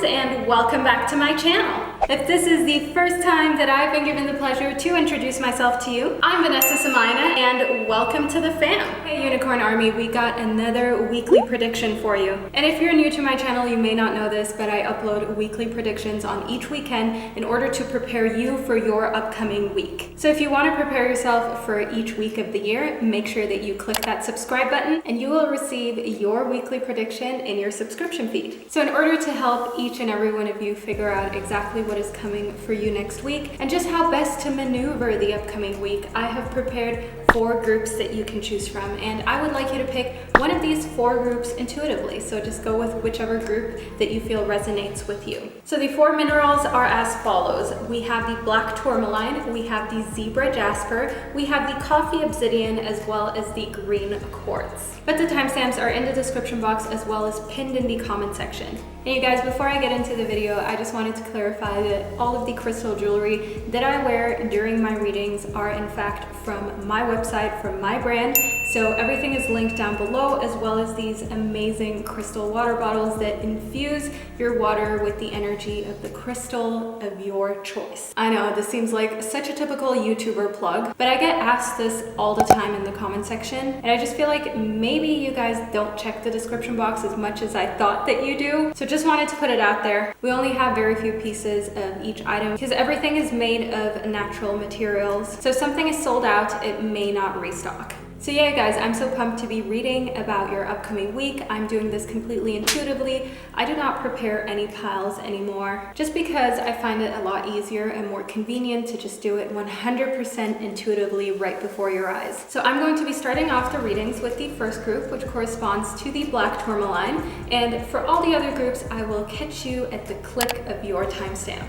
and welcome back to my channel. If this is the first time that I've been given the pleasure to introduce myself to you, I'm Vanessa and I, and welcome to the fam. Hey Unicorn Army, we got another weekly prediction for you. And if you're new to my channel, you may not know this, but I upload weekly predictions on each weekend in order to prepare you for your upcoming week. So if you want to prepare yourself for each week of the year, make sure that you click that subscribe button and you will receive your weekly prediction in your subscription feed. So in order to help each and every one of you figure out exactly what is coming for you next week and just how best to maneuver the upcoming week, I have prepared 4 groups that you can choose from, and I would like you to pick one of these 4 groups intuitively. So just go with whichever group that you feel resonates with you. So the 4 minerals are as follows. We have the black tourmaline, we have the zebra jasper, we have the coffee obsidian, as well as the green quartz. But the timestamps are in the description box as well as pinned in the comment section. And you guys, before I get into the video, I just wanted to clarify that all of the crystal jewelry that I wear during my readings are in fact from my website, from my brand. So everything is linked down below, as well as these amazing crystal water bottles that infuse your water with the energy of the crystal of your choice. I know this seems like such a typical YouTuber plug, but I get asked this all the time in the comment section, and I just feel like maybe you guys don't check the description box as much as I thought that you do. So just wanted to put it out there. We only have very few pieces of each item because everything is made of natural materials. So if something is sold out, it may not restock. So yeah guys, I'm so pumped to be reading about your upcoming week. I'm doing this completely intuitively. I do not prepare any piles anymore, just because I find it a lot easier and more convenient to just do it 100% intuitively right before your eyes. So I'm going to be starting off the readings with the first group, which corresponds to the black tourmaline. And for all the other groups, I will catch you at the click of your timestamp.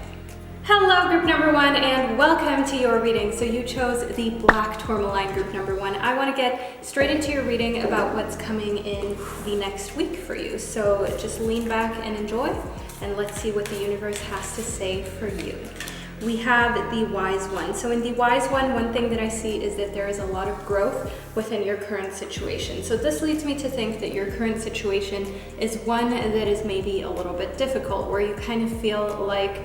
Hello group number 1 and welcome to your reading. So you chose the black tourmaline group number 1. I want to get straight into your reading about what's coming in the next week for you. So just lean back and enjoy, and let's see what the universe has to say for you. We have the wise one. So in the wise one thing that I see is that there is a lot of growth within your current situation. So this leads me to think that your current situation is one that is maybe a little bit difficult, where you kind of feel like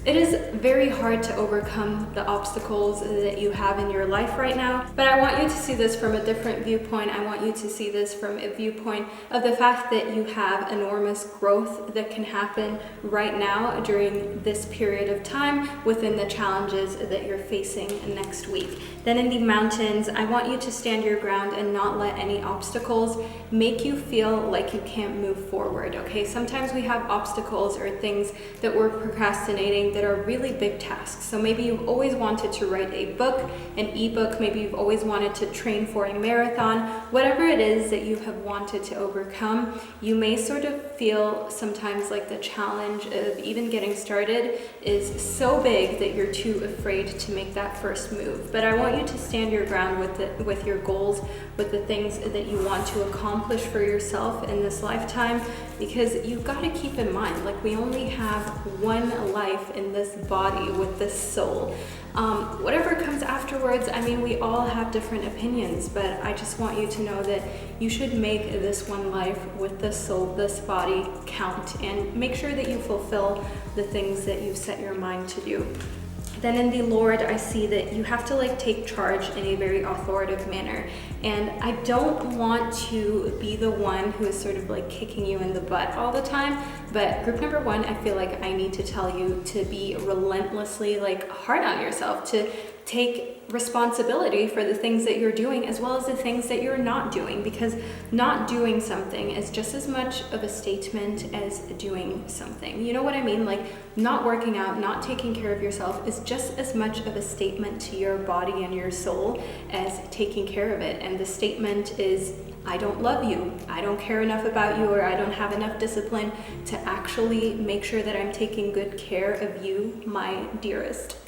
it is very hard to overcome the obstacles that you have in your life right now. But I want you to see this from a different viewpoint. I want you to see this from a viewpoint of the fact that you have enormous growth that can happen right now during this period of time within the challenges that you're facing next week. Then in the mountains, I want you to stand your ground and not let any obstacles make you feel like you can't move forward, okay? Sometimes we have obstacles or things that we're procrastinating that are really big tasks. So maybe you've always wanted to write a book, an ebook, maybe you've always wanted to train for a marathon. Whatever it is that you have wanted to overcome, you may sort of feel sometimes like the challenge of even getting started is so big that you're too afraid to make that first move. But I want you to stand your ground with your goals, with the things that you want to accomplish for yourself in this lifetime, because you've got to keep in mind, like, we only have one life in this body with this soul. Whatever comes afterwards, I mean, we all have different opinions, but I just want you to know that you should make this one life with this soul, this body count, and make sure that you fulfill the things that you've set your mind to do. Then in the Lord, I see that you have to like take charge in a very authoritative manner. And I don't want to be the one who is sort of like kicking you in the butt all the time. But group number 1, I feel like I need to tell you to be relentlessly like hard on yourself, to take responsibility for the things that you're doing as well as the things that you're not doing, because not doing something is just as much of a statement as doing something. You know what I mean? Like, not working out, not taking care of yourself is just as much of a statement to your body and your soul as taking care of it. And the statement is, I don't love you, I don't care enough about you, or I don't have enough discipline to actually make sure that I'm taking good care of you, my dearest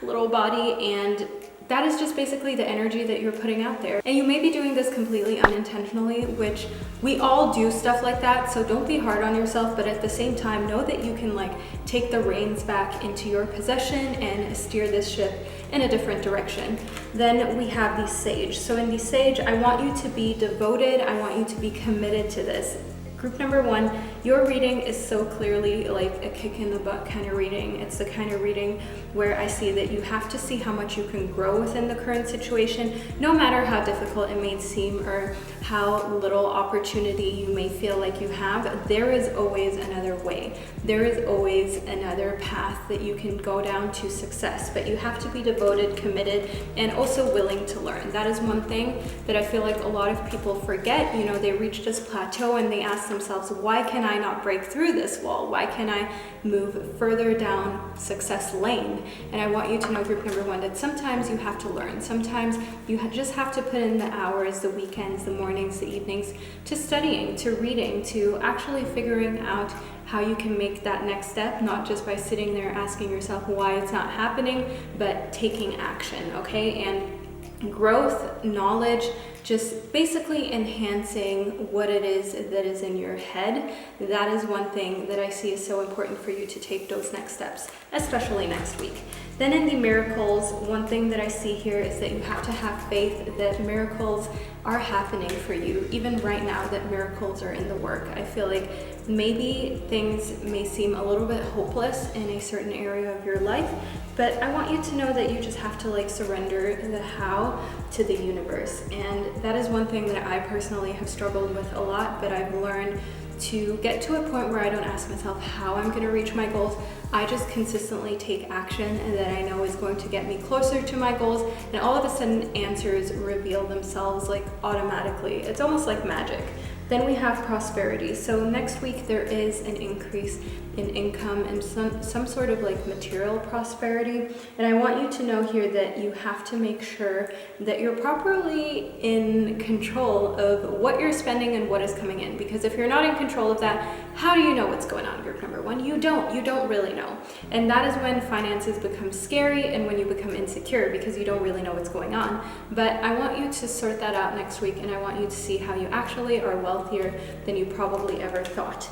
little body. And that is just basically the energy that you're putting out there. And you may be doing this completely unintentionally, which we all do stuff like that, so don't be hard on yourself, but at the same time, know that you can like take the reins back into your possession and steer this ship in a different direction. Then we have the sage. So in the sage, I want you to be devoted, I want you to be committed to this. Group number 1, your reading is so clearly like a kick in the butt kind of reading. It's the kind of reading where I see that you have to see how much you can grow within the current situation, no matter how difficult it may seem or how little opportunity you may feel like you have. There is always another way. There is always another path that you can go down to success, but you have to be devoted, committed, and also willing to learn. That is one thing that I feel like a lot of people forget. You know, they reach this plateau and they ask themselves, why can I not break through this wall? Why can I move further down success lane? And I want you to know, group number 1, that sometimes you have to learn. Sometimes you just have to put in the hours, the weekends, the mornings, the evenings, to studying, to reading, to actually figuring out how you can make that next step, not just by sitting there asking yourself why it's not happening, but taking action, okay? And growth, knowledge, just basically enhancing what it is that is in your head. That is one thing that I see is so important for you to take those next steps, especially next week. Then in the miracles, one thing that I see here is that you have to have faith that miracles are happening for you, even right now, that miracles are in the work. I feel like maybe things may seem a little bit hopeless in a certain area of your life, but I want you to know that you just have to like surrender the how to the universe. And that is one thing that I personally have struggled with a lot, but I've learned to get to a point where I don't ask myself how I'm going to reach my goals. I just consistently take action and that I know is going to get me closer to my goals, and all of a sudden answers reveal themselves like automatically. It's almost like magic. Then we have prosperity. So next week there is an increase in income and some sort of like material prosperity. And I want you to know here that you have to make sure that you're properly in control of what you're spending and what is coming in. Because if you're not in control of that, how do you know what's going on, group number 1? You don't really know. And that is when finances become scary and when you become insecure, because you don't really know what's going on. But I want you to sort that out next week, and I want you to see how you actually are wealthier than you probably ever thought.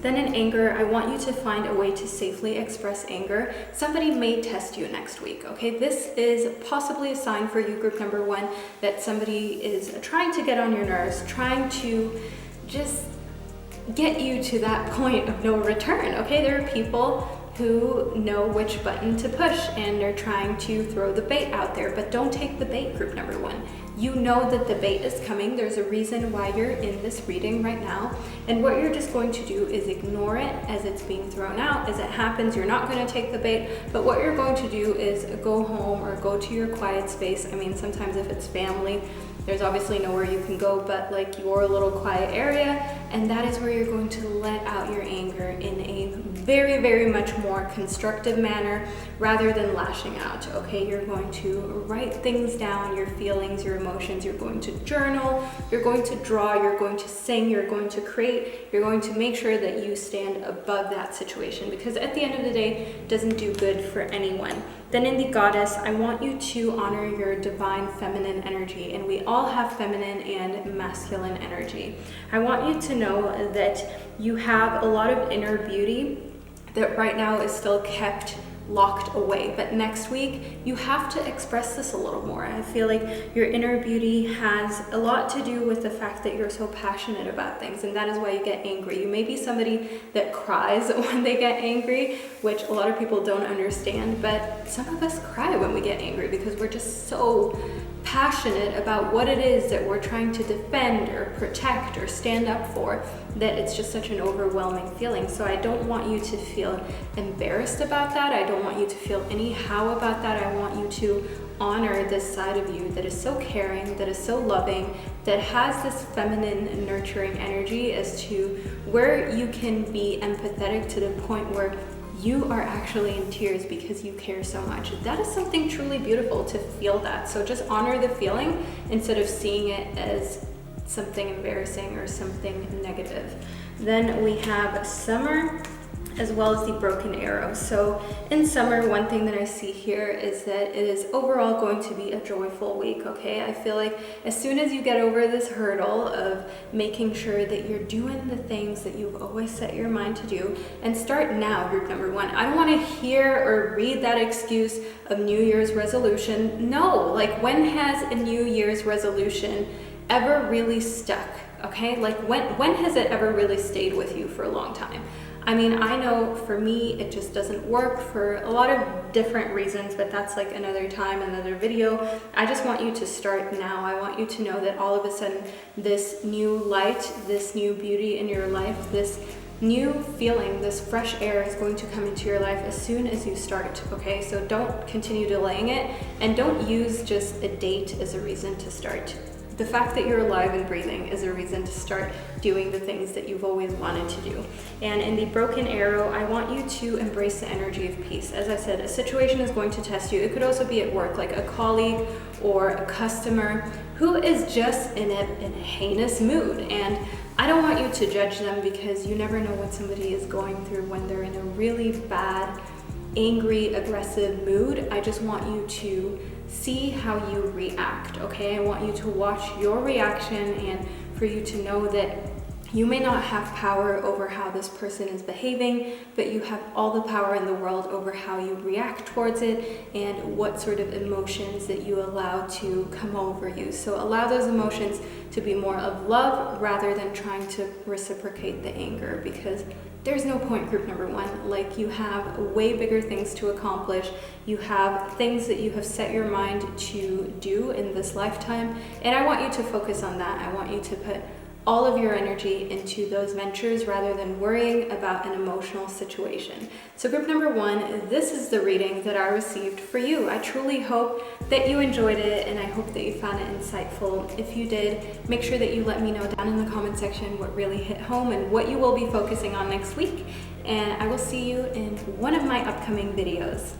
Then in anger, I want you to find a way to safely express anger. Somebody may test you next week, okay? This is possibly a sign for you, group number 1, that somebody is trying to get on your nerves, trying to just get you to that point of no return, okay? There are people who know which button to push and they're trying to throw the bait out there, but don't take the bait, group number 1. You know that the bait is coming. There's a reason why you're in this reading right now. And what you're just going to do is ignore it as it's being thrown out. As it happens, you're not going to take the bait. But what you're going to do is go home or go to your quiet space. I mean, sometimes if it's family, there's obviously nowhere you can go but like your little quiet area, and that is where you're going to let out your anger in a very, very much more constructive manner rather than lashing out, okay? You're going to write things down, your feelings, your emotions, you're going to journal, you're going to draw, you're going to sing, you're going to create, you're going to make sure that you stand above that situation, because at the end of the day, it doesn't do good for anyone. Then in the goddess, I want you to honor your divine feminine energy, and we all have feminine and masculine energy. I want you to know that you have a lot of inner beauty that right now is still kept locked away, but next week you have to express this a little more. I feel like your inner beauty has a lot to do with the fact that you're so passionate about things, and that is why you get angry. You may be somebody that cries when they get angry, which a lot of people don't understand, but some of us cry when we get angry because we're just so passionate about what it is that we're trying to defend or protect or stand up for, that it's just such an overwhelming feeling. So I don't want you to feel embarrassed about that. I don't want you to feel anyhow about that. I want you to honor this side of you that is so caring, that is so loving, that has this feminine nurturing energy, as to where you can be empathetic to the point where you are actually in tears because you care so much. That is something truly beautiful to feel that. So just honor the feeling instead of seeing it as something embarrassing or something negative. Then we have summer, as well as the broken arrow. So in summer, one thing that I see here is that it is overall going to be a joyful week, okay? I feel like as soon as you get over this hurdle of making sure that you're doing the things that you've always set your mind to do, and start now, group number 1. I don't want to hear or read that excuse of New Year's resolution. No, like, when has a New Year's resolution ever really stuck? okay? Like when has it ever really stayed with you for a long time? I mean, I know for me, it just doesn't work for a lot of different reasons, but that's like another time, another video. I just want you to start now. I want you to know that all of a sudden, this new light, this new beauty in your life, this new feeling, this fresh air is going to come into your life as soon as you start, okay? So don't continue delaying it, and don't use just a date as a reason to start. The fact that you're alive and breathing is a reason to start doing the things that you've always wanted to do. And in the broken arrow, I want you to embrace the energy of peace. As I said, a situation is going to test you. It could also be at work, like a colleague or a customer who is just in a heinous mood. And I don't want you to judge them, because you never know what somebody is going through when they're in a really bad, angry, aggressive mood. I just want you to see how you react, okay? I want you to watch your reaction, and for you to know that you may not have power over how this person is behaving, but you have all the power in the world over how you react towards it and what sort of emotions that you allow to come over you. So allow those emotions to be more of love rather than trying to reciprocate the anger, because there's no point, group number one. Like, you have way bigger things to accomplish. You have things that you have set your mind to do in this lifetime, and I want you to focus on that. I want you to put all of your energy into those ventures rather than worrying about an emotional situation. So group number one, this is the reading that I received for you. I truly hope that you enjoyed it, and I hope that you found it insightful. If you did, make sure that you let me know down in the comment section what really hit home and what you will be focusing on next week. And I will see you in one of my upcoming videos.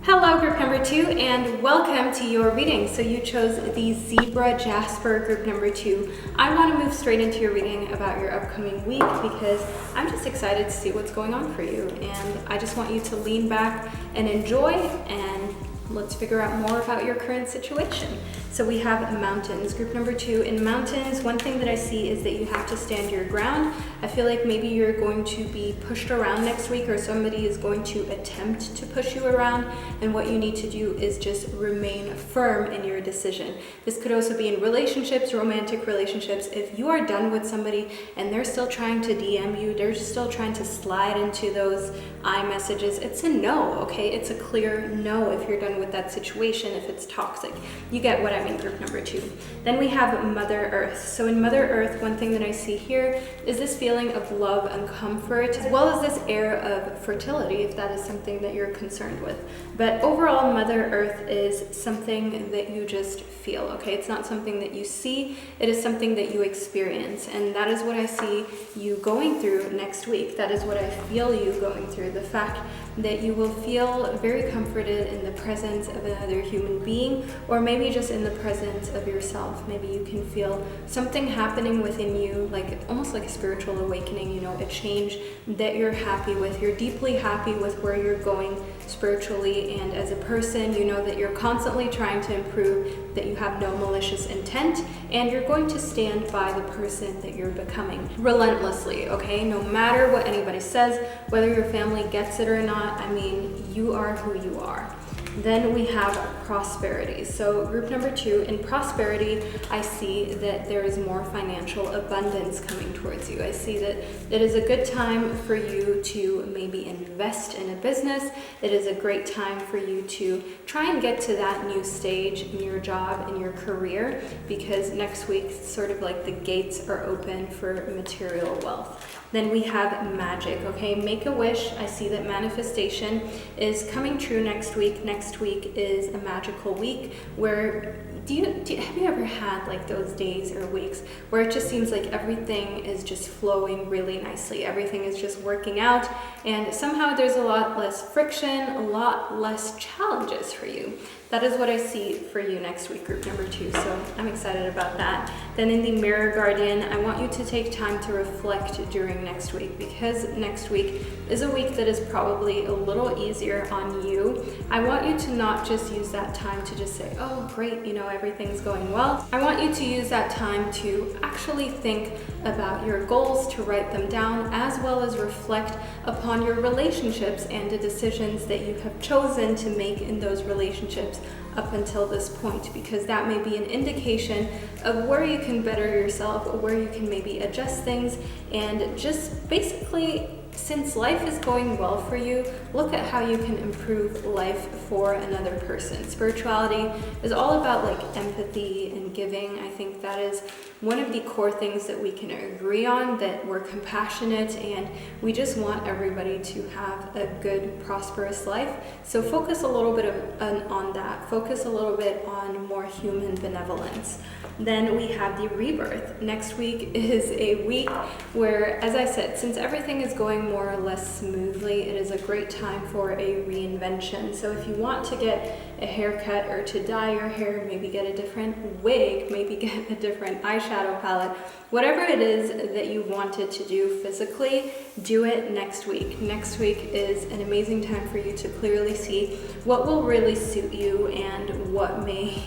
Hello, group number two, and welcome to your reading. So you chose the Zebra Jasper, group number two. I want to move straight into your reading about your upcoming week, because I'm just excited to see what's going on for you. And I just want you to lean back and enjoy, and let's figure out more about your current situation. So we have mountains, group number two. In mountains, one thing that I see is that you have to stand your ground. I feel like maybe you're going to be pushed around next week, or somebody is going to attempt to push you around, and what you need to do is just remain firm in your decision. This could also be in relationships, romantic relationships. If you are done with somebody and they're still trying to DM you, they're still trying to slide into those iMessages, it's a no, okay? It's a clear no if you're done with that situation, if it's toxic. You get what I mean, group number two. Then we have Mother Earth. So in Mother Earth, one thing that I see here is this feeling of love and comfort, as well as this air of fertility, if that is something that you're concerned with. But overall, Mother Earth is something that you just feel, okay? It's not something that you see, it is something that you experience. And that is what I see you going through next week. That is what I feel you going through. The fact that you will feel very comforted in the presence of another human being, or maybe just in the presence of yourself. Maybe you can feel something happening within you, like almost like a spiritual awakening, you know, a change that you're happy with. You're deeply happy with where you're going spiritually, and as a person, you know that you're constantly trying to improve, that you have no malicious intent, and you're going to stand by the person that you're becoming relentlessly, okay? No matter what anybody says, whether your family gets it or not, I mean, you are who you are. Then we have prosperity. So group number two, in prosperity, I see that there is more financial abundance coming towards you. I see that it is a good time for you to maybe invest in a business. It is a great time for you to try and get to that new stage in your job, in your career, because next week, sort of like the gates are open for material wealth. Then we have magic, okay? Make a wish. I see that manifestation is coming true next week. Next week is a magical week where have you ever had like those days or weeks where it just seems like everything is just flowing really nicely? Everything is just working out, and somehow there's a lot less friction, a lot less challenges for you. That is what I see for you next week, group number two, so I'm excited about that. Then in the Mirror Guardian, I want you to take time to reflect during next week, because next week is a week that is probably a little easier on you. I want you to not just use that time to just say, oh, great, you know, everything's going well. I want you to use that time to actually think about your goals, to write them down, as well as reflect upon your relationships and the decisions that you have chosen to make in those relationships it up until this point, because that may be an indication of where you can better yourself, where you can maybe adjust things, and just basically, since life is going well for you, look at how you can improve life for another person. Spirituality is all about like empathy and giving. I think that is one of the core things that we can agree on, that we're compassionate and we just want everybody to have a good, prosperous life. So focus a little bit on that. Focus a little bit on more human benevolence. Then we have the rebirth. Next week is a week where, as I said, since everything is going more or less smoothly, it is a great time for a reinvention. So if you want to get a haircut or to dye your hair, maybe get a different wig, maybe get a different eyeshadow palette, whatever it is that you wanted to do physically, do it next week. Next week is an amazing time for you to clearly see what will really suit you and what may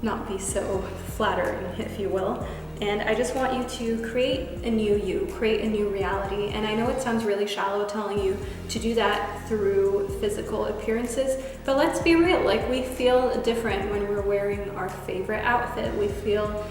not be so flattering, if you will. And I just want you to create a new you, create a new reality. And I know it sounds really shallow telling you to do that through physical appearances, but let's be real, like we feel different when we're wearing our favorite outfit. We feel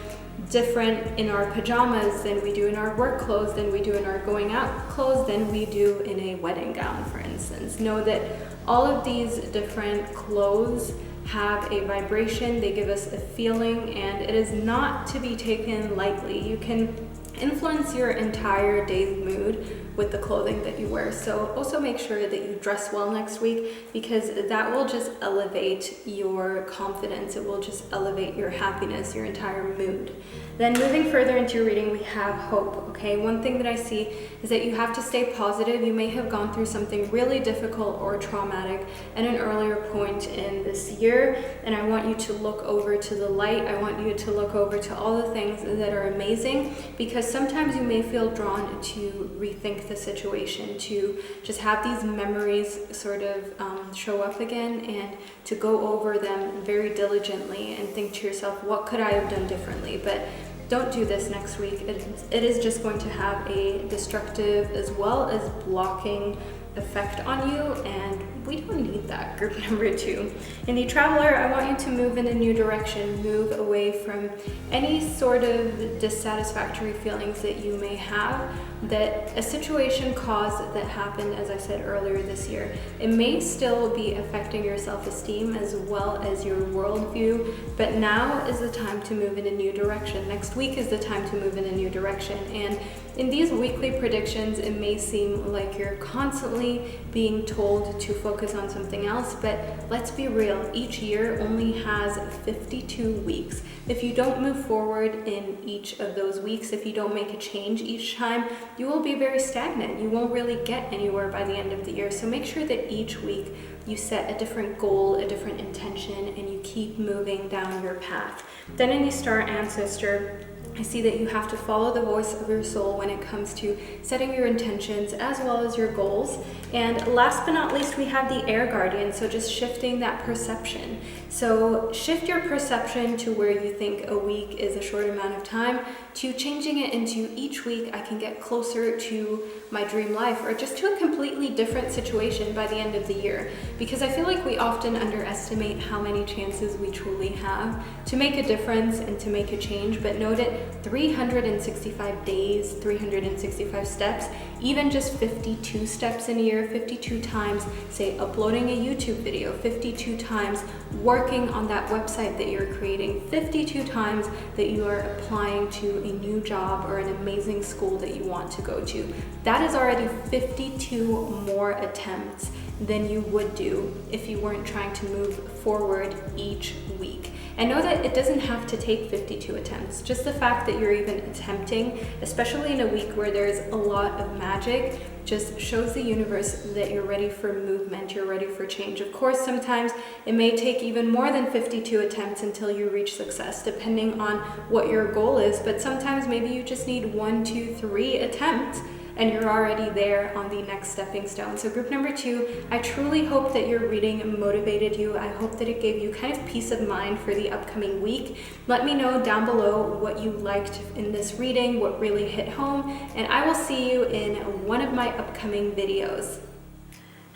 different in our pajamas than we do in our work clothes, than we do in our going out clothes, than we do in a wedding gown, for instance. Know that all of these different clothes have a vibration, they give us a feeling, and it is not to be taken lightly. You can influence your entire day's mood with the clothing that you wear. So also make sure that you dress well next week, because that will just elevate your confidence. It will just elevate your happiness, your entire mood. Then moving further into your reading, we have hope, okay? One thing that I see is that you have to stay positive. You may have gone through something really difficult or traumatic at an earlier point in this year, and I want you to look over to the light. I want you to look over to all the things that are amazing, because sometimes you may feel drawn to rethink the situation, to just have these memories sort of show up again, and to go over them very diligently and think to yourself, what could I have done differently? But don't do this next week. It is just going to have a destructive as well as blocking effect on you, and we don't need that. Group number 2. In the Traveler, I want you to move in a new direction, move away from any sort of dissatisfactory feelings that you may have, that a situation caused that happened, as I said earlier this year. It may still be affecting your self-esteem as well as your worldview, but now is the time to move in a new direction. Next week is the time to move in a new direction. And in these weekly predictions, it may seem like you're constantly being told to focus on something else, but let's be real, each year only has 52 weeks. If you don't move forward in each of those weeks, if you don't make a change each time, you will be very stagnant. You won't really get anywhere by the end of the year. So make sure that each week you set a different goal, a different intention, and you keep moving down your path. Then in the Star Ancestor, I see that you have to follow the voice of your soul when it comes to setting your intentions as well as your goals. And last but not least, we have the Air Guardian, so just shifting that perception. So shift your perception to where you think a week is a short amount of time, to changing it into each week I can get closer to my dream life, or just to a completely different situation by the end of the year. Because I feel like we often underestimate how many chances we truly have to make a difference and to make a change, but note it, 365 days, 365 steps, even just 52 steps in a year, 52 times, say, uploading a YouTube video, 52 times working on that website that you're creating, 52 times that you are applying to a new job or an amazing school that you want to go to. That is already 52 more attempts than you would do if you weren't trying to move forward each week. And know that it doesn't have to take 52 attempts. Just the fact that you're even attempting, especially in a week where there's a lot of magic, just shows the universe that you're ready for movement, you're ready for change. Of course, sometimes it may take even more than 52 attempts until you reach success, depending on what your goal is, but sometimes maybe you just need 1, 2, 3 attempts and you're already there on the next stepping stone. So group number 2, I truly hope that your reading motivated you. I hope that it gave you kind of peace of mind for the upcoming week. Let me know down below what you liked in this reading, what really hit home, and I will see you in one of my upcoming videos.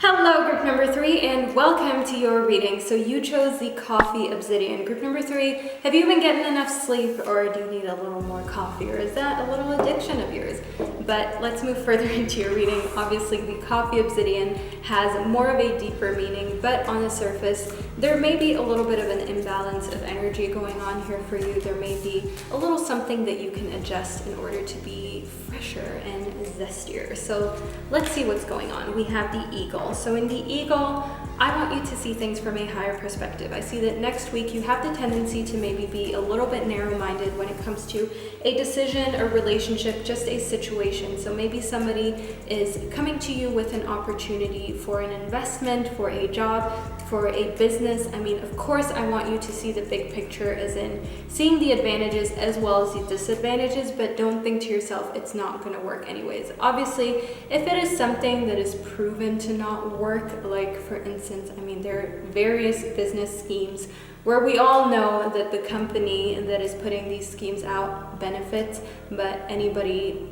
Hello, group number 3, and welcome to your reading. So you chose the coffee Obsidian. Group number 3, have you been getting enough sleep, or do you need a little more coffee, or is that a little addiction of yours? But let's move further into your reading. Obviously, the coffee Obsidian has more of a deeper meaning, but on the surface, there may be a little bit of an imbalance of energy going on here for you. There may be a little something that you can adjust in order to be fresher and zestier. So let's see what's going on. We have the eagle. So in the eagle, I want you to see things from a higher perspective. I see that next week you have the tendency to maybe be a little bit narrow-minded when it comes to a decision, a relationship, just a situation. So maybe somebody is coming to you with an opportunity for an investment, for a job, for a business. I mean, of course, I want you to see the big picture, as in seeing the advantages as well as the disadvantages, but don't think to yourself, it's not going to work anyways. Obviously, if it is something that is proven to not work, like for instance, I mean, there are various business schemes where we all know that the company that is putting these schemes out benefits, but anybody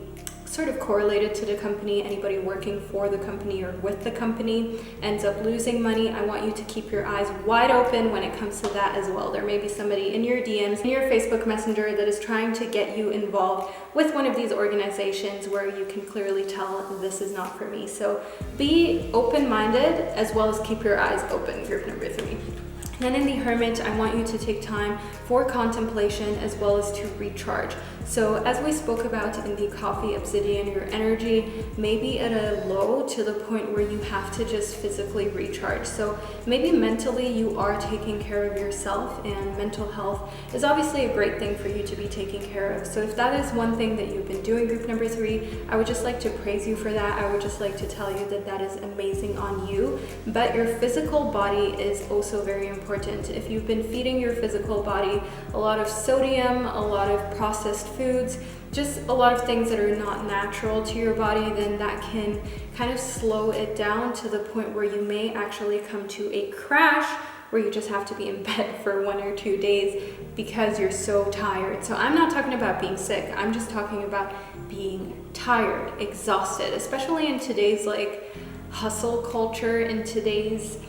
sort of correlated to the company, anybody working for the company or with the company ends up losing money. I want you to keep your eyes wide open when it comes to that as well. There may be somebody in your DMs, in your Facebook Messenger, that is trying to get you involved with one of these organizations where you can clearly tell this is not for me. So be open-minded as well as keep your eyes open, group number 3. Then in the Hermit, I want you to take time for contemplation as well as to recharge. So as we spoke about in the coffee Obsidian, your energy may be at a low to the point where you have to just physically recharge. So maybe mentally you are taking care of yourself, and mental health is obviously a great thing for you to be taking care of. So if that is one thing that you've been doing, group number 3, I would just like to praise you for that. I would just like to tell you that that is amazing on you. But your physical body is also very important. If you've been feeding your physical body a lot of sodium, a lot of processed foods, just a lot of things that are not natural to your body, then that can kind of slow it down to the point where you may actually come to a crash where you just have to be in bed for 1 or 2 days because you're so tired. So I'm not talking about being sick. I'm just talking about being tired, exhausted, especially in today's like hustle culture, in today's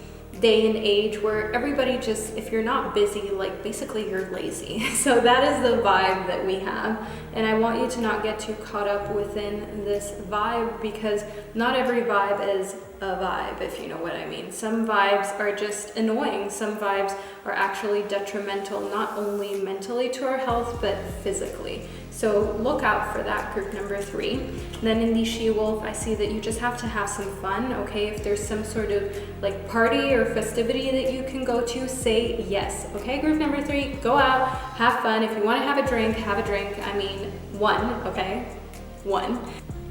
day and age where everybody just, if you're not busy, like basically you're lazy. So that is the vibe that we have, and I want you to not get too caught up within this vibe, because not every vibe is a vibe, if you know what I mean. Some vibes are just annoying. Some vibes are actually detrimental, not only mentally to our health, but physically. So look out for that, group number 3. Then in the She-Wolf, I see that you just have to have some fun, okay? If there's some sort of like party or festivity that you can go to, say yes, okay? Group number 3, go out, have fun. If you want to have a drink, have a drink. I mean, 1, okay? 1,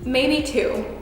maybe 2.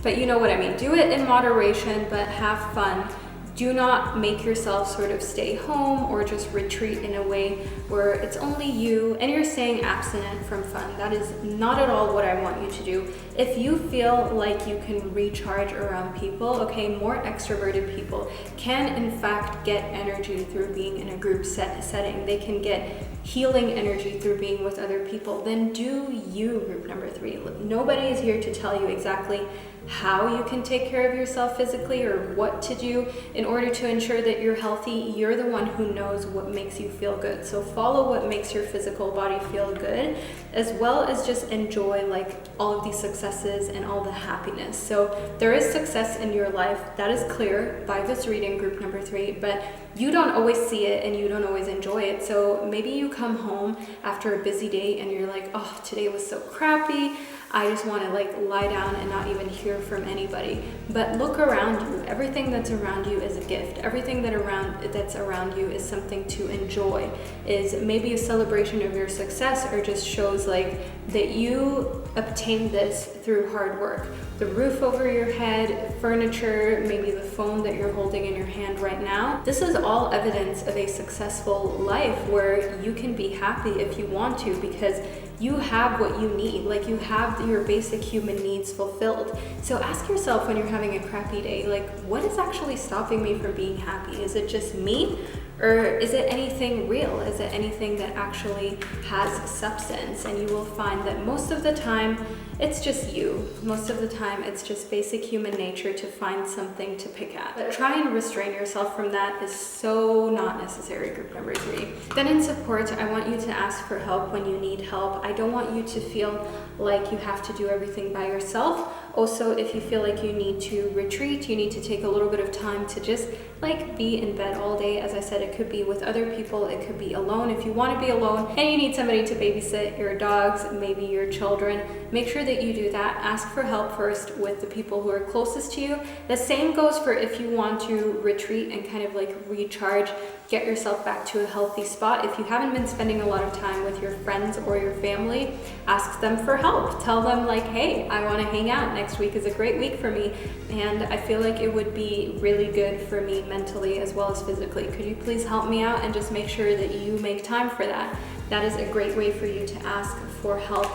But you know what I mean. Do it in moderation, but have fun. Do not make yourself sort of stay home or just retreat in a way where it's only you and you're staying abstinent from fun. That is not at all what I want you to do. If you feel like you can recharge around people, okay, more extroverted people can in fact get energy through being in a group setting. They can get healing energy through being with other people. Then do you, group number 3. Nobody is here to tell you exactly how you can take care of yourself physically or what to do in order to ensure that you're healthy. You're the one who knows what makes you feel good. So follow what makes your physical body feel good, as well as just enjoy like all of these successes and all the happiness. So there is success in your life. That is clear by this reading, group number 3, but you don't always see it and you don't always enjoy it. So maybe you come home after a busy day and you're like, oh, today was so crappy. I just want to like lie down and not even hear from anybody. But look around you. Everything that's around you is a gift. Everything that's around you is something to enjoy. Is maybe a celebration of your success, or just shows like that you obtained this through hard work. The roof over your head, furniture, maybe the phone that you're holding in your hand right now. This is all evidence of a successful life where you can be happy if you want to, because you have what you need. Like, you have your basic human needs fulfilled. So ask yourself when you're having a crappy day, like, what is actually stopping me from being happy? Is it just me? Or is it anything real? Is it anything that actually has substance? And you will find that most of the time, it's just you. Most of the time, it's just basic human nature to find something to pick at. But try and restrain yourself from that is so not necessary, group number 3. Then in support, I want you to ask for help when you need help. I don't want you to feel like you have to do everything by yourself. Also, if you feel like you need to retreat, you need to take a little bit of time to just like be in bed all day. As I said, it could be with other people, it could be alone. If you want to be alone and you need somebody to babysit your dogs, maybe your children, make sure that you do that. Ask for help first with the people who are closest to you. The same goes for if you want to retreat and kind of like recharge, get yourself back to a healthy spot. If you haven't been spending a lot of time with your friends or your family, ask them for help. Tell them like, hey, I want to hang out. Next week is a great week for me, and I feel like it would be really good for me mentally as well as physically. Could you please help me out and just make sure that you make time for that? That is a great way for you to ask for help.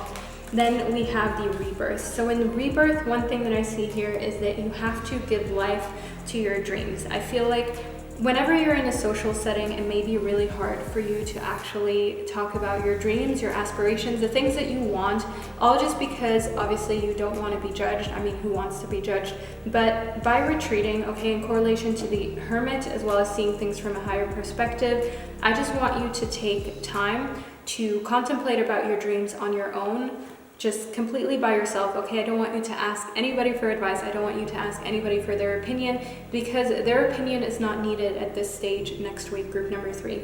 Then we have the rebirth. So in the rebirth, one thing that I see here is that you have to give life to your dreams. I feel like whenever you're in a social setting, it may be really hard for you to actually talk about your dreams, your aspirations, the things that you want, all just because obviously you don't want to be judged. I mean, who wants to be judged? But by retreating, okay, in correlation to the hermit, as well as seeing things from a higher perspective, I just want you to take time to contemplate about your dreams on your own, just completely by yourself. Okay, I don't want you to ask anybody for advice. I don't want you to ask anybody for their opinion, because their opinion is not needed at this stage next week, group number 3.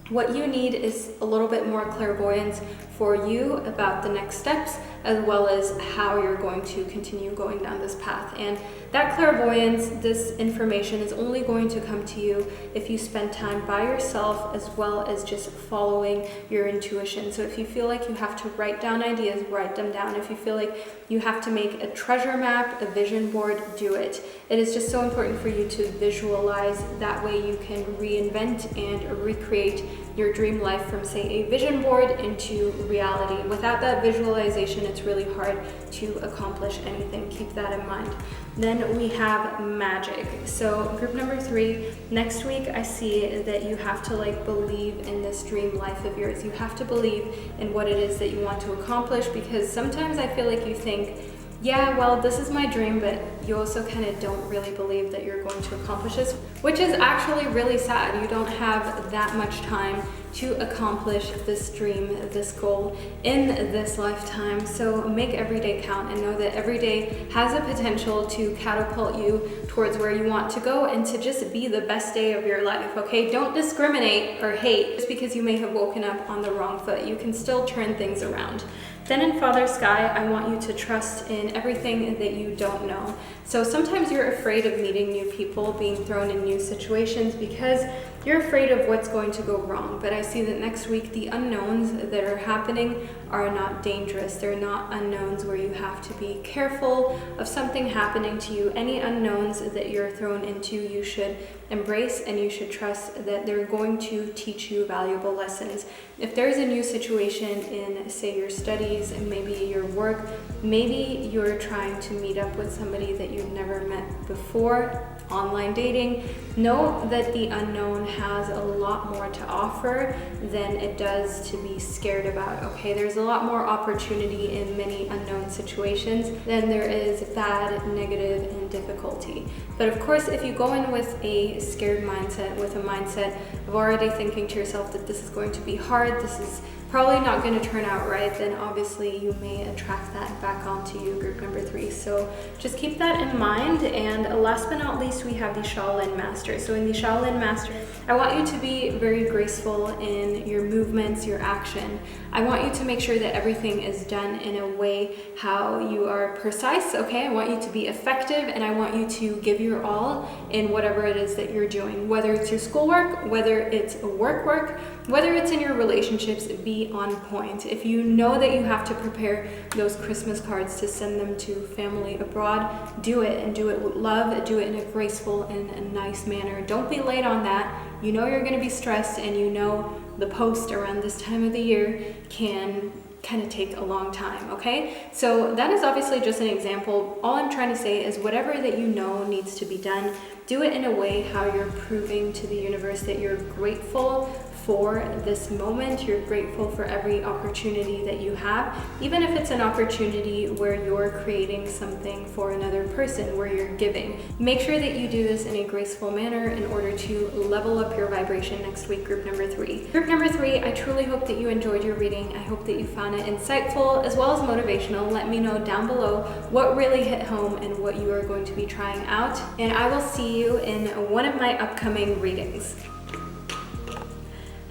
What you need is a little bit more clairvoyance for you about the next steps, as well as how you're going to continue going down this path. And that clairvoyance, this information is only going to come to you if you spend time by yourself, as well as just following your intuition. So if you feel like you have to write down ideas, write them down. If you feel like you have to make a treasure map, a vision board, do it. It is just so important for you to visualize. That way you can reinvent and recreate your dream life from, say, a vision board into reality. Without that visualization, it's really hard to accomplish anything. Keep that in mind. Then we have magic. So group number 3, next week I see that you have to like believe in this dream life of yours. You have to believe in what it is that you want to accomplish, because sometimes I feel like you think, yeah, well, this is my dream, but you also kind of don't really believe that you're going to accomplish this, which is actually really sad. You don't have that much time to accomplish this dream, this goal in this lifetime. So make every day count and know that every day has a potential to catapult you towards where you want to go and to just be the best day of your life, okay? Don't discriminate or hate just because you may have woken up on the wrong foot. You can still turn things around. Then in Father Sky, I want you to trust in everything that you don't know. So sometimes you're afraid of meeting new people, being thrown in new situations, because you're afraid of what's going to go wrong. But I see that next week, the unknowns that are happening are not dangerous. They're not unknowns where you have to be careful of something happening to you. Any unknowns that you're thrown into, you should embrace, and you should trust that they're going to teach you valuable lessons. If there's a new situation in, say, your studies and maybe your work, maybe you're trying to meet up with somebody that you've never met before, online dating, know that the unknown has a lot more to offer than it does to be scared about, okay? There's a lot more opportunity in many unknown situations than there is bad, negative, and difficulty. But of course, if you go in with a scared mindset, with a mindset of already thinking to yourself that this is going to be hard, this is probably not going to turn out right, then obviously you may attract that back onto you, group number 3. So just keep that in mind. And last but not least, we have the Shaolin Master. So in the Shaolin Master, I want you to be very graceful in your movements, your action. I want you to make sure that everything is done in a way how you are precise, okay? I want you to be effective, and I want you to give your all in whatever it is that you're doing, whether it's your schoolwork, whether it's work, whether it's in your relationships. Be on point. If you know that you have to prepare those Christmas cards to send them to family abroad, do it, and do it with love, do it in a graceful and a nice manner. Don't be late on that. You know you're going to be stressed, and you know the post around this time of the year can kind of take a long time, okay? So that is obviously just an example. All I'm trying to say is whatever that you know needs to be done, do it in a way how you're proving to the universe that you're grateful for this moment, you're grateful for every opportunity that you have, even if it's an opportunity where you're creating something for another person, where you're giving. Make sure that you do this in a graceful manner in order to level up your vibration next week, group number 3. Group number 3, I truly hope that you enjoyed your reading. I hope that you found it insightful as well as motivational. Let me know down below what really hit home and what you are going to be trying out, and I will see you in one of my upcoming readings.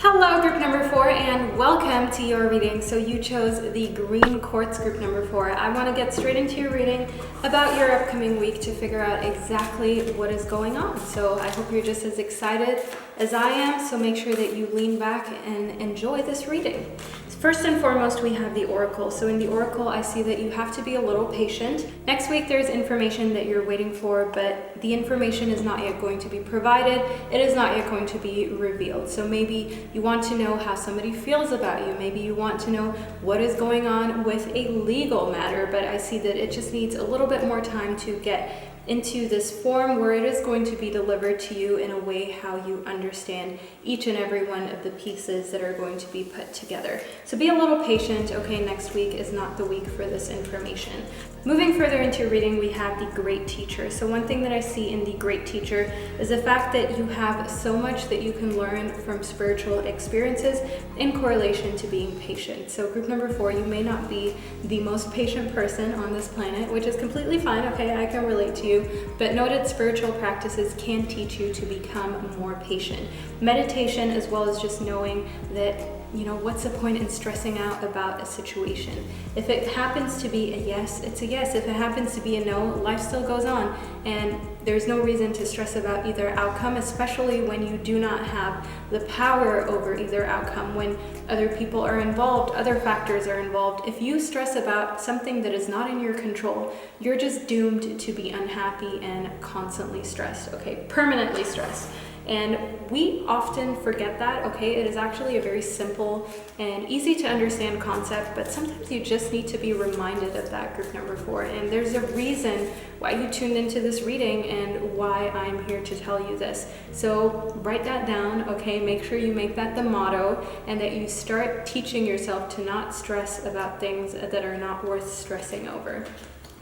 Hello, group number 4, and welcome to your reading. So you chose the green quartz, group number 4. I want to get straight into your reading about your upcoming week to figure out exactly what is going on. So I hope you're just as excited as I am, so make sure that you lean back and enjoy this reading. First and foremost, we have the oracle. So in the oracle, I see that you have to be a little patient. Next week, there's information that you're waiting for, but the information is not yet going to be provided. It is not yet going to be revealed. So maybe you want to know how somebody feels about you. Maybe you want to know what is going on with a legal matter, but I see that it just needs a little bit more time to get into this form where it is going to be delivered to you in a way how you understand each and every one of the pieces that are going to be put together. So be a little patient, okay? Next week is not the week for this information. Moving further into reading, we have the great teacher. So one thing that I see in the great teacher is the fact that you have so much that you can learn from spiritual experiences in correlation to being patient. So group number 4, you may not be the most patient person on this planet, which is completely fine, okay? I can relate to you, but know that spiritual practices can teach you to become more patient. Meditation, as well as just knowing that, you know, what's the point in stressing out about a situation? If it happens to be a yes, it's a yes. If it happens to be a no, life still goes on. And there's no reason to stress about either outcome, especially when you do not have the power over either outcome, when other people are involved, other factors are involved. If you stress about something that is not in your control, you're just doomed to be unhappy and constantly stressed, okay? Permanently stressed. And we often forget that, okay? It is actually a very simple and easy to understand concept, but sometimes you just need to be reminded of that, group number 4. And there's a reason why you tuned into this reading and why I'm here to tell you this. So write that down, okay? Make sure you make that the motto and that you start teaching yourself to not stress about things that are not worth stressing over.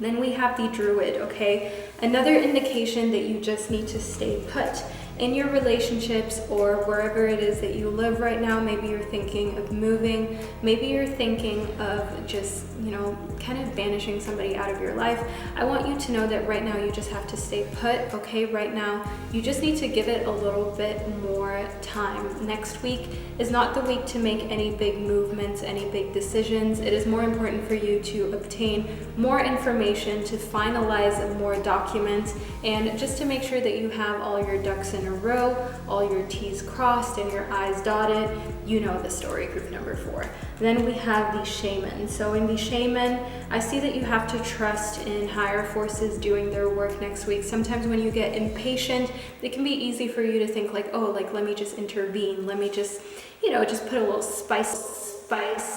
Then we have the druid, okay? Another indication that you just need to stay put in your relationships or wherever it is that you live right now. Maybe you're thinking of moving, maybe you're thinking of just, you know, kind of banishing somebody out of your life. I want you to know that right now you just have to stay put, okay? Right now, you just need to give it a little bit more time. Next week is not the week to make any big movements, any big decisions. It is more important for you to obtain more information, to finalize more documents, and just to make sure that you have all your ducks in a row, all your T's crossed and your I's dotted. You know the story, group number 4. Then we have the shaman. So in the shaman, I see that you have to trust in higher forces doing their work next week. Sometimes when you get impatient, it can be easy for you to think like, oh, like, let me just intervene. Let me just, you know, just put a little spice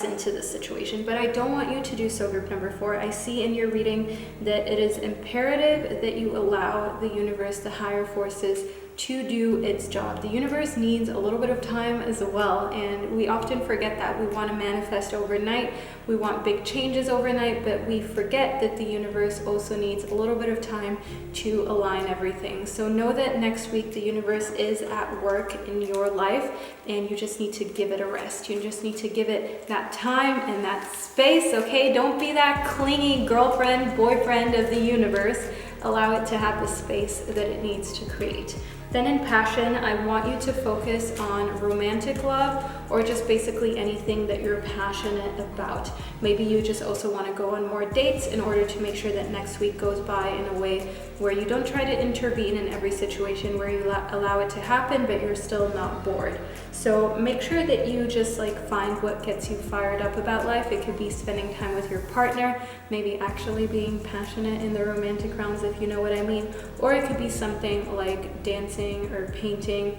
into the situation. But I don't want you to do so, group number 4. I see in your reading that it is imperative that you allow the universe, the higher forces, to do its job. The universe needs a little bit of time as well, and we often forget that. We want to manifest overnight, we want big changes overnight, but we forget that the universe also needs a little bit of time to align everything. So know that next week the universe is at work in your life, and you just need to give it a rest. You just need to give it that time and that space, okay? Don't be that clingy girlfriend, boyfriend of the universe. Allow it to have the space that it needs to create. Then in passion, I want you to focus on romantic love or just basically anything that you're passionate about. Maybe you just also want to go on more dates in order to make sure that next week goes by in a way where you don't try to intervene in every situation, where you allow it to happen, but you're still not bored. So make sure that you just find what gets you fired up about life. It could be spending time with your partner, maybe actually being passionate in the romantic realms, if you know what I mean. Or it could be something like dancing or painting,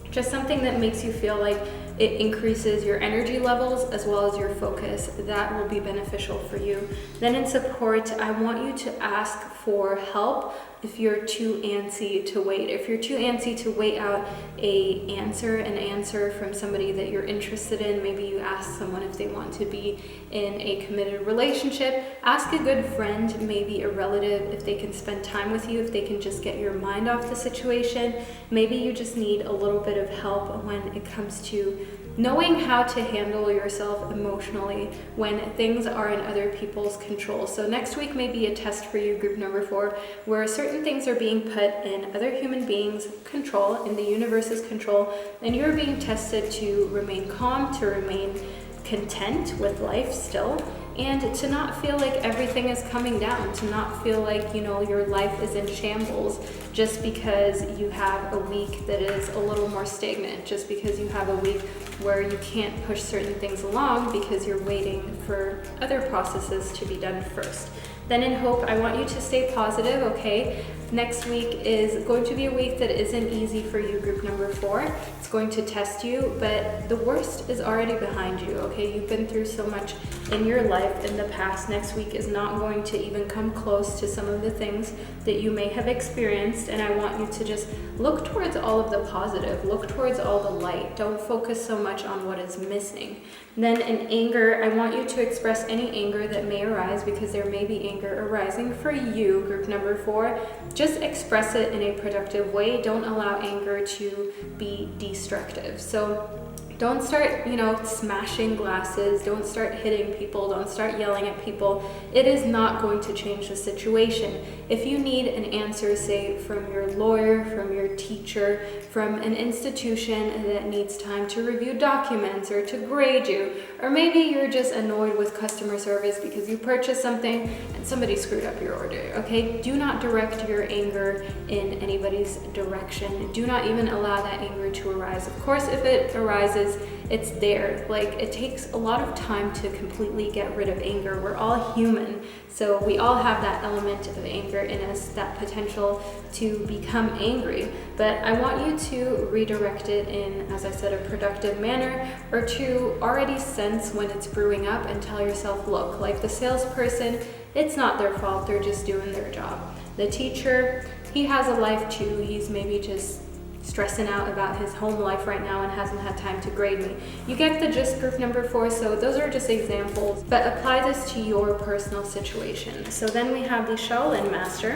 just something that makes you feel like it increases your energy levels as well as your focus. That will be beneficial for you. Then in support, I want you to ask for help if you're too antsy to wait. If you're too antsy to wait out an answer from somebody that you're interested in, maybe you ask someone if they want to be in a committed relationship. Ask a good friend, maybe a relative, if they can spend time with you, if they can just get your mind off the situation. Maybe you just need a little bit of help when it comes to knowing how to handle yourself emotionally when things are in other people's control. So next week may be a test for you, group number 4, where certain things are being put in other human beings' control, in the universe's control, and you're being tested to remain calm, to remain content with life still, and to not feel like everything is coming down, to not feel like, your life is in shambles just because you have a week that is a little more stagnant, just because you have a week where you can't push certain things along because you're waiting for other processes to be done first. Then in hope, I want you to stay positive, okay? Next week is going to be a week that isn't easy for you, group number 4. It's going to test you, but the worst is already behind you, okay? You've been through so much in your life in the past. Next week is not going to even come close to some of the things that you may have experienced, and I want you to just look towards all of the positive, look towards all the light. Don't focus so much on what is missing. Then in anger, I want you to express any anger that may arise, because there may be anger arising for you, group number 4. Just express it in a productive way. Don't allow anger to be destructive. So don't start, smashing glasses. Don't start hitting people. Don't start yelling at people. It is not going to change the situation. If you need an answer, say from your lawyer, from your teacher, from an institution that needs time to review documents or to grade you, or maybe you're just annoyed with customer service because you purchased something and somebody screwed up your order, okay? Do not direct your anger in anybody's direction. Do not even allow that anger to arise. Of course, if it arises, it's there. It takes a lot of time to completely get rid of anger. We're all human, so we all have that element of anger in us, that potential to become angry. But I want you to redirect it in, as I said, a productive manner, or to already sense when it's brewing up and tell yourself, look, like the salesperson, it's not their fault, they're just doing their job. The teacher, he has a life too. He's maybe just stressing out about his home life right now and hasn't had time to grade me. You get the gist, group number 4. So those are just examples, but apply this to your personal situation. So then we have the Shaolin Master,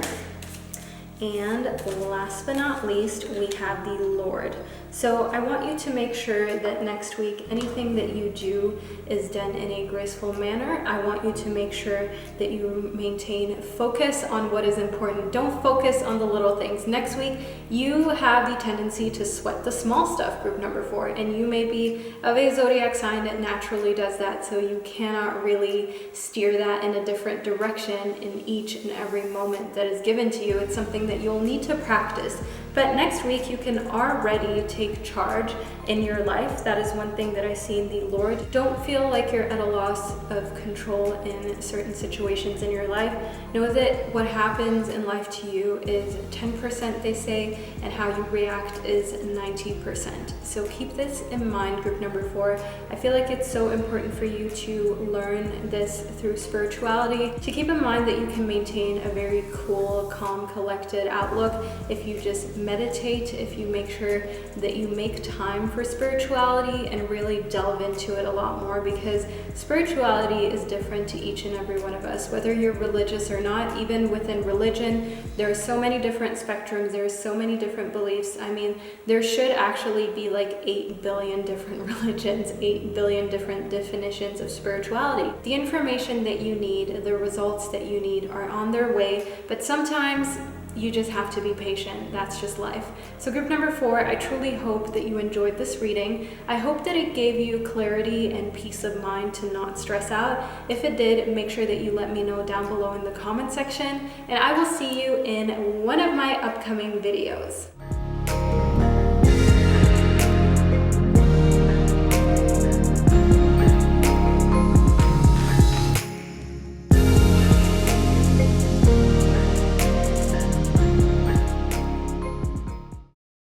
and last but not least, we have the Lord. So I want you to make sure that next week, anything that you do is done in a graceful manner. I want you to make sure that you maintain focus on what is important. Don't focus on the little things. Next week, you have the tendency to sweat the small stuff, group number 4, and you may be of a zodiac sign that naturally does that, so you cannot really steer that in a different direction in each and every moment that is given to you. It's something that you'll need to practice. But next week, you can already take charge in your life. That is one thing that I see in the Lord. Don't feel like you're at a loss of control in certain situations in your life. Know that what happens in life to you is 10%, they say, and how you react is 90%. So keep this in mind, group number 4. I feel like it's so important for you to learn this through spirituality, to keep in mind that you can maintain a very cool, calm, collected outlook if you just meditate, if you make sure that you make time for spirituality and really delve into it a lot more, because spirituality is different to each and every one of us, whether you're religious or not. Even within religion, there are so many different spectrums, there are so many different beliefs. I mean, there should actually be like 8 billion different religions, 8 billion different definitions of spirituality. The information that you need, the results that you need are on their way, but sometimes you just have to be patient. That's just life. So group number 4, I truly hope that you enjoyed this reading. I hope that it gave you clarity and peace of mind to not stress out. If it did, make sure that you let me know down below in the comment section, and I will see you in one of my upcoming videos.